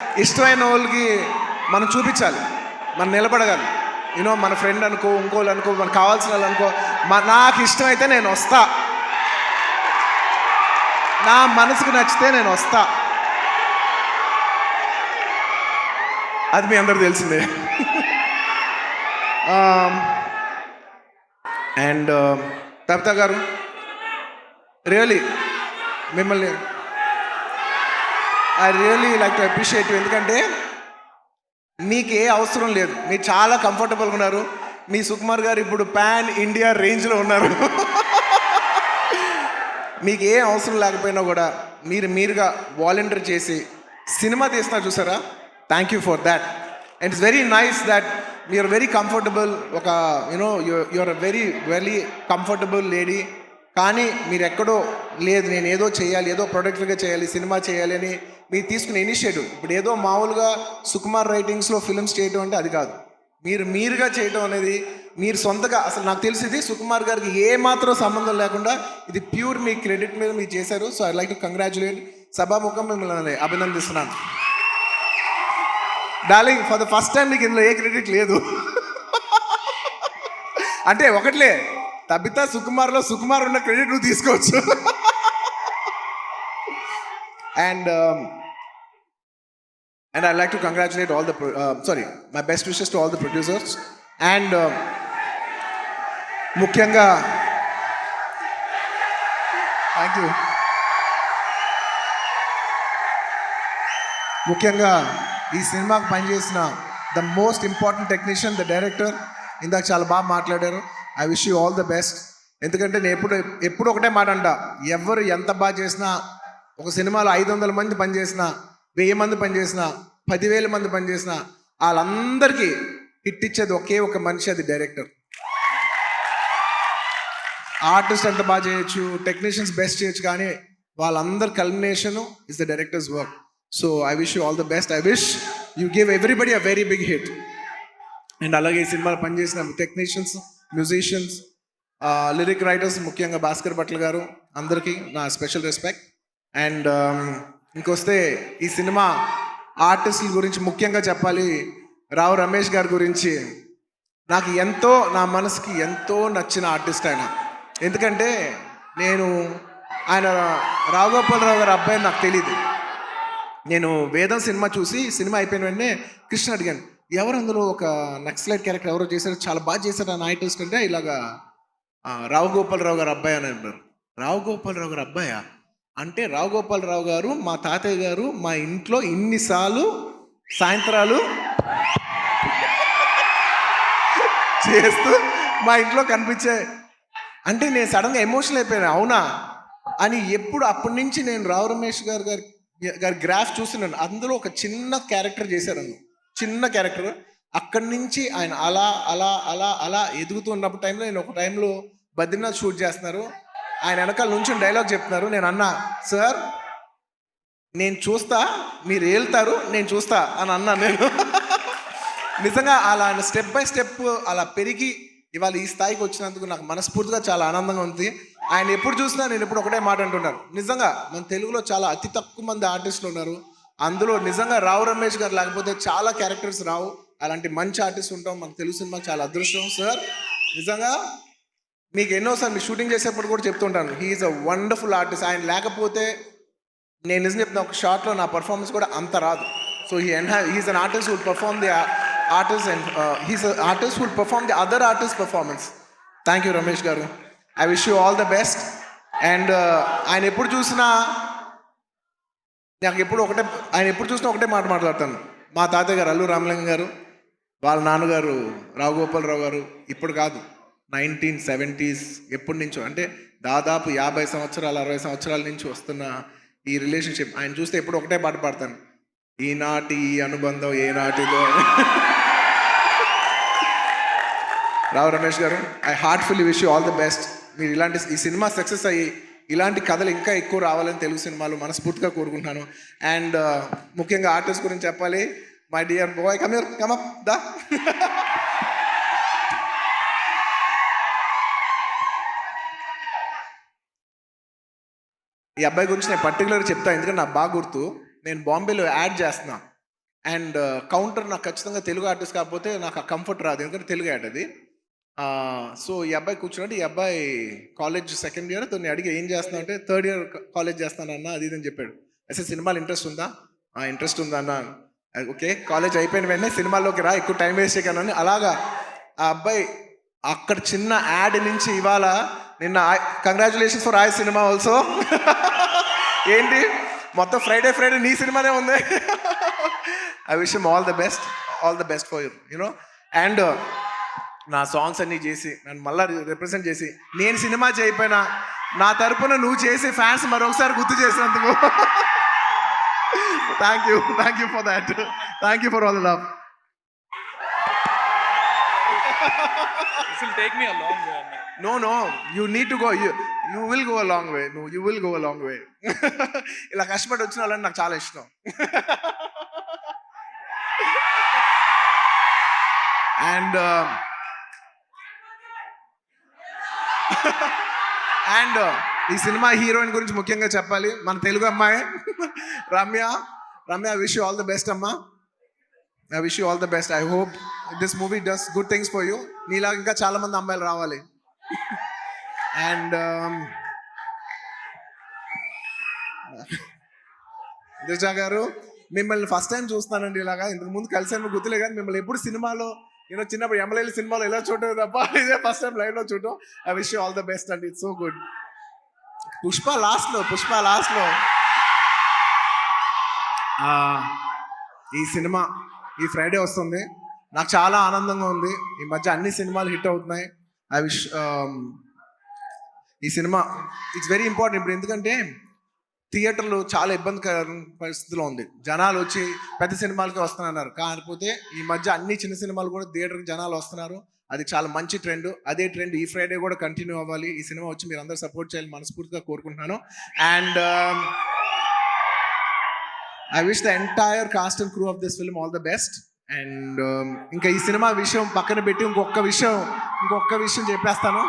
ఇష్టమైన వాళ్ళకి మనం చూపించాలి, మనం నిలబడగాలి. యూనో మన ఫ్రెండ్ అనుకో, ఇంకోళ్ళు అనుకో, మనకు కావాల్సిన వాళ్ళు అనుకో, నాకు ఇష్టమైతే నేను వస్తా, నా మనసుకు నచ్చితే నేను వస్తా. అది మీ అందరూ తెలిసిందే. అండ్ తబితా గారు, రియలీ మిమ్మల్ని I really like to appreciate you. ఎందుకంటే మీకు ఏ అవసరం లేదు, మీరు చాలా కంఫర్టబుల్గా ఉన్నారు. మీ సుకుమార్ గారు ఇప్పుడు పాన్ ఇండియా రేంజ్లో ఉన్నారు. మీకు ఏ అవసరం లేకపోయినా కూడా మీరుగా వాలంటీర్ చేసి సినిమా తీస్తున్నారు చూసారా, thank you for that. And it's very nice that you're very comfortable. ఒక you know you're very very comfortable lady. కానీ మీరు ఎక్కడో లేదు, నేను ఏదో చేయాలి, ఏదో ప్రొడక్టివ్గా చేయాలి, సినిమా చేయాలి అని మీరు తీసుకునే ఇనిషియేటివ్. ఇప్పుడు ఏదో మామూలుగా సుకుమార్ రైటింగ్స్లో ఫిల్మ్స్ చేయడం అంటే అది కాదు. మీరుగా చేయడం అనేది, మీరు సొంతగా, అసలు నాకు తెలిసింది సుకుమార్ గారికి ఏ మాత్రం సంబంధం లేకుండా ఇది ప్యూర్ మీ క్రెడిట్ మీద మీరు చేశారు. So I like to congratulate. సభాముఖం మిమ్మల్ని అభినందిస్తున్నాను. Darling, for the first time మీకు ఇందులో ఏ క్రెడిట్ లేదు. అంటే ఒకట్లే, తబితా సుకుమార్లో సుకుమార్ ఉన్న క్రెడిట్ నువ్వు తీసుకోవచ్చు. And I'd like to congratulate all the, my best wishes to all the producers. And ముఖ్యంగా థ్యాంక్ యూ. ముఖ్యంగా ఈ సినిమాకి పనిచేసిన the most important technician, the director, ఇందాక చాలా బాగా మాట్లాడారు. I wish you all the best. ఎందుకంటే నేను ఎప్పుడు ఒకటే మాట అంట, ఎవరు ఎంత బాగా చేసినా, ఒక సినిమాలో 500 మంది పనిచేసినా, 1000 మంది పనిచేసిన, 10,000 మంది పనిచేసిన, వాళ్ళందరికీ హిట్ ఇచ్చేది ఒకే ఒక మనిషి, అది డైరెక్టర్. ఆర్టిస్ట్ ఎంత బాగా చేయొచ్చు, టెక్నీషియన్స్ బెస్ట్ చేయొచ్చు, కానీ వాళ్ళందరి culmination is the director's work. So I wish you all the best. I wish you give everybody a very big hit. And అలాగే ఈ సినిమాలో పనిచేసిన టెక్నీషియన్స్, మ్యూజిషియన్స్, లిరిక్ రైటర్స్, ముఖ్యంగా భాస్కర్ భట్ల గారు, అందరికీ నా స్పెషల్ రెస్పెక్ట్. అండ్ ఇంకొస్తే ఈ సినిమా ఆర్టిస్టుల గురించి ముఖ్యంగా చెప్పాలి. రావు రమేష్ గారి గురించి నాకు ఎంతో, నా మనసుకి ఎంతో నచ్చిన ఆర్టిస్ట్ ఆయన. ఎందుకంటే ఆయన రావు గోపాలరావు గారి అబ్బాయి నాకు తెలియదు. నేను వేదం సినిమా చూసి, సినిమా అయిపోయిన వెంటనే కృష్ణ అడిగాను, ఎవరు అందులో ఒక నక్సలైట్ క్యారెక్టర్ ఎవరో చేశారు, చాలా బాగా చేశారు ఆ ఆర్టిస్ట్ అంటే, ఇలాగా రావు గోపాలరావు గారు అబ్బాయి అని అంటారు. రావు గోపాలరావు గారు అబ్బాయా అంటే, రావు గోపాలరావు గారు మా తాతయ్య గారు మా ఇంట్లో ఇన్నిసార్లు సాయంత్రాలు చేస్తూ మా ఇంట్లో కనిపించే అంటే నేను సడన్గా ఎమోషనల్ అయిపోయాను. అవునా అని అప్పటి నుంచి నేను రావు రమేష్ గారి గ్రాఫ్ చూస్తున్నాను. అందులో ఒక చిన్న క్యారెక్టర్ చేశారు, చిన్న క్యారెక్టర్. అక్కడి నుంచి ఆయన అలా అలా అలా అలా ఎదుగుతూ ఉన్నప్పుడు టైంలో, నేను ఒక టైంలో బద్రీనాథ్ షూట్ చేస్తున్నారు, ఆయన వెనకాల నుంచి డైలాగ్ చెప్తున్నారు. నేను అన్నా, సార్ నేను చూస్తా, మీరు వెళ్తారు, నేను చూస్తా అని అన్నా నేను. నిజంగా అలా స్టెప్ బై స్టెప్ అలా పెరిగి ఇవాళ ఈ స్థాయికి వచ్చినందుకు నాకు మనస్ఫూర్తిగా చాలా ఆనందంగా ఉంది. ఆయన ఎప్పుడు చూసినా నేను ఎప్పుడు ఒకటే మాట అంటున్నాను, నిజంగా మన తెలుగులో చాలా అతి తక్కువ మంది ఆర్టిస్టులు ఉన్నారు. అందులో నిజంగా రావు రమేష్ గారు లేకపోతే చాలా క్యారెక్టర్స్ రావు. అలాంటి మంచి ఆర్టిస్ట్ ఉంటాం మన తెలుగు సినిమా, చాలా అదృష్టం సార్. నిజంగా మీకు ఎన్నోసార్లు మీ షూటింగ్ చేసేప్పుడు కూడా చెప్తుంటాను, హీఈస్ అ వండర్ఫుల్ ఆర్టిస్ట్. ఆయన లేకపోతే నేను నిజం చెప్తున్నా, ఒక షార్ట్లో నా పర్ఫార్మెన్స్ కూడా అంత రాదు. So he's an artist who'll perform the artist and he's artist who'll perform the other artist performance. Thank you Ramesh garu. I wish you all the best. And ఆయన ఎప్పుడు చూసినా ఒకటే మాట మాట్లాడతాను. మా తాతయ్య గారు అల్లు రామలింగం గారు, వాళ్ళ నాన్నగారు రావు గోపాలరావు గారు, ఇప్పుడు కాదు 1970s ఎప్పటి నుంచో, అంటే దాదాపు 50 సంవత్సరాలు 60 సంవత్సరాల నుంచి వస్తున్న ఈ రిలేషన్షిప్. ఆయన చూస్తే ఎప్పుడు ఒకటే పాట పాడతాను, ఈనాటి ఈ అనుబంధం ఏనాటిదో. Rao Ramesh garu, I heartfully wish you all the best. మీరు ఈ సినిమా సక్సెస్ అయ్యి ఇలాంటి కథలు ఇంకా ఎక్కువ రావాలని తెలుగు సినిమాలు మనస్ఫూర్తిగా కోరుకుంటున్నాను. అండ్ ముఖ్యంగా ఆర్టిస్ట్ గురించి చెప్పాలి. My dear boy, come up దా. ఈ అబ్బాయి గురించి నేను పర్టికులర్గా చెప్తాను, ఎందుకంటే నాకు బాగా గుర్తు. నేను బాంబేలో యాడ్ చేస్తున్నా, అండ్ కౌంటర్ నాకు ఖచ్చితంగా తెలుగు ఆర్టిస్ట్ కాకపోతే నాకు ఆ కంఫర్ట్ రాదు, ఎందుకంటే తెలుగు యాడ్ అది. సో ఈ అబ్బాయి కూర్చున్నట్టు, ఈ అబ్బాయి కాలేజ్ సెకండ్ ఇయర్, తను అడిగి ఏం చేస్తున్నావు అంటే థర్డ్ ఇయర్ కాలేజ్ చేస్తానన్నా అది ఇది అని చెప్పాడు. అసలు సినిమాలు ఇంట్రెస్ట్ ఉందా? ఇంట్రెస్ట్ ఉందా అన్న. ఓకే, కాలేజ్ అయిపోయిన వెంటనే సినిమాల్లోకి రా, ఎక్కువ టైం వేస్ట్ చేయకనని. అలాగా ఆ అబ్బాయి అక్కడ చిన్న యాడ్ నుంచి ఇవాళ నిన్న కంగ్రాచులేషన్స్ ఫర్ ఆయ్ సినిమా ఆల్సో. ఏంటి మొత్తం ఫ్రైడే నీ సినిమానే ఉంది. I wish him all the best for you know. And నా సాంగ్స్ అన్నీ చేసి నన్ను మళ్ళీ రిప్రజెంట్ చేసి, నేను సినిమా చేయకపోయినా నా తరపున నువ్వు చేసి ఫ్యాన్స్ మరొకసారి గుర్తు చేసినందుకు thank you for that. Thank you for all the love. This will take me a long way, Anna. No, you need to go. You will go a long way. No, you will go a long way. ఇలా కష్టపడి వచ్చిన వాళ్ళని నాకు చాలా ఇష్టం. And ఈ cinema heroine గురించి ముఖ్యంగా చెప్పాలి, మన తెలుగు అమ్మాయి Ramya. I wish you all the best అమ్మా. I wish you all the best. I hope this movie does good things for you. నీలా ఇంకా చాలా మంది అమ్మాయిలు రావాలి. అండ్ దిశా గారు, మిమ్మల్ని ఫస్ట్ టైం చూస్తానండి ఇలాగా. ఇంతకు ముందు కలిసాను గుర్తులే, కానీ మిమ్మల్ని ఎప్పుడు సినిమాలో చిన్నప్పుడు ఎమ్మెల్యేల సినిమాలో ఎలా చూడటం తప్ప ఇదే ఫస్ట్ టైం లైవ్లో చూడటం. I wish you all the best అండి. It's so good. పుష్ప లాస్ట్లో ఈ సినిమా ఈ ఫ్రైడే వస్తుంది. నాకు చాలా ఆనందంగా ఉంది. ఈ మధ్య అన్ని సినిమాలు హిట్ అవుతున్నాయి. ఐ విష్ ఈ సినిమా ఇట్స్ వెరీ ఇంపార్టెంట్ ఇప్పుడు, ఎందుకంటే థియేటర్లు చాలా ఇబ్బందికర పరిస్థితిలో ఉంది. జనాలు వచ్చి పెద్ద సినిమాలకి వస్తున్నారు, కాకపోతే ఈ మధ్య అన్ని చిన్న సినిమాలు కూడా థియేటర్కి జనాలు వస్తున్నారు. అది చాలా మంచి ట్రెండ్. అదే ట్రెండ్ ఈ ఫ్రైడే కూడా కంటిన్యూ అవ్వాలి. ఈ సినిమా వచ్చి మీరు అందరూ సపోర్ట్ చేయాలని మనస్ఫూర్తిగా కోరుకుంటున్నాను. And I wish the entire cost and crew of this film all the best. And ఇంకా ఈ సినిమా విషయం పక్కన పెట్టి ఇంకొక విషయం చెప్పేస్తాను.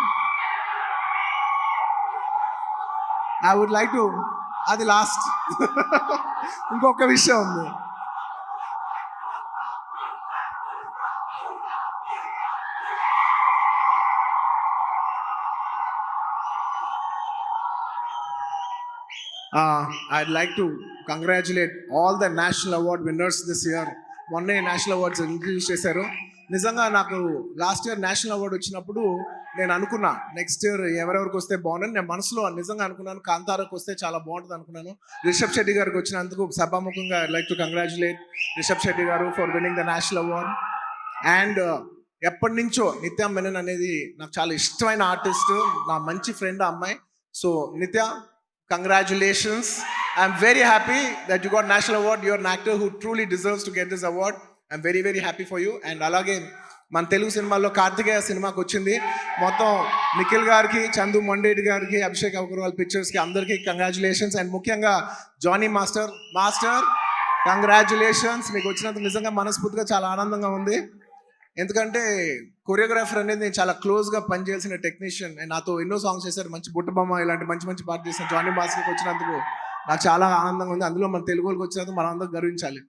ఐ వుడ్ లైక్ టు, అది లాస్ట్. ఇంకొక విషయం ఉంది. I'd like to congratulate all the national award winners this year. మొన్నే నేషనల్ అవార్డ్స్ ఇంట్రడ్యూస్ చేశారు. నిజంగా నాకు లాస్ట్ ఇయర్ నేషనల్ అవార్డు వచ్చినప్పుడు నేను అనుకున్నా నెక్స్ట్ ఇయర్ ఎవరెవరికి వస్తే బాగుందని. నేను మనసులో నిజంగా అనుకున్నాను, కాంతారాకు వస్తే చాలా బాగుంటుంది అనుకున్నాను. రిషబ్ శెట్టి గారికి వచ్చినందుకు సభాముఖంగా I like to congratulate Rishab Shetty garu for winning the national award. And ఎప్పటి నుంచో నిత్య మెనన్ అనేది నాకు చాలా ఇష్టమైన ఆర్టిస్ట్, నా మంచి ఫ్రెండ్ ఆ అమ్మాయి. సో నిత్య, congratulations. I'm very happy that you got national award. You're an actor who truly deserves to get this award. I'm very very happy for you. And అలాగే మన తెలుగు సినిమాల్లో కార్తికేయ సినిమాకి వచ్చింది. మొత్తం నిఖిల్ గారికి, చందు మొండేటి గారికి, అభిషేక్ అగర్వాల్ పిక్చర్స్కి అందరికీ కంగ్రాచులేషన్స్. అండ్ ముఖ్యంగా జానీ మాస్టర్ కంగ్రాచులేషన్స్. మీకు వచ్చినందుకు నిజంగా మనస్ఫూర్తిగా చాలా ఆనందంగా ఉంది. ఎందుకంటే కొరియోగ్రాఫర్ అనేది నేను చాలా క్లోజ్గా పనిచేయాల్సిన టెక్నీషియన్. అండ్ నాతో ఎన్నో సాంగ్స్ చేశారు, మంచి బుట్టబొమ్మ ఇలాంటి మంచి పాట చేసిన జానీ మాస్టర్కి వచ్చినందుకు నాకు చాలా ఆనందంగా ఉంది. అందులో మన తెలుగుకి వచ్చినందుకు మనం అందరం గర్వించాలి.